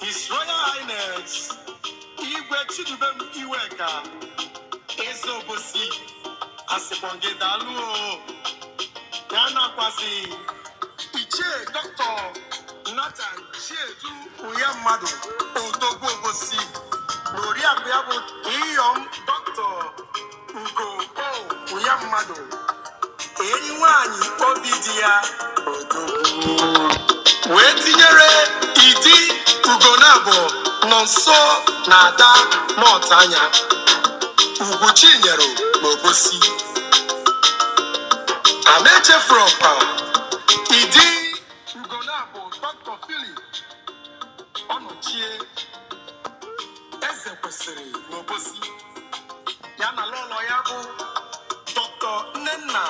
His Royal Highness Igwe Chidubem Iweka Ezobosi Asiponge Dalu Yana Kwasi Iche Dr. Nathan Chiedu Uyamadu Odogbo Bosi Noria Biabu Iyom Dr. Ugo O Uyamadu Enyiwanyi Obidia Odogbo Wetinyere Idi Ugonabo Nonso Nada Motanya Uguchinyero Nobosi Ameche Fropa Idi Ugonabo Dr. Philip Onochie Eze Kwesiri Nobosi Yana Lolo Yabu Dr. Nenna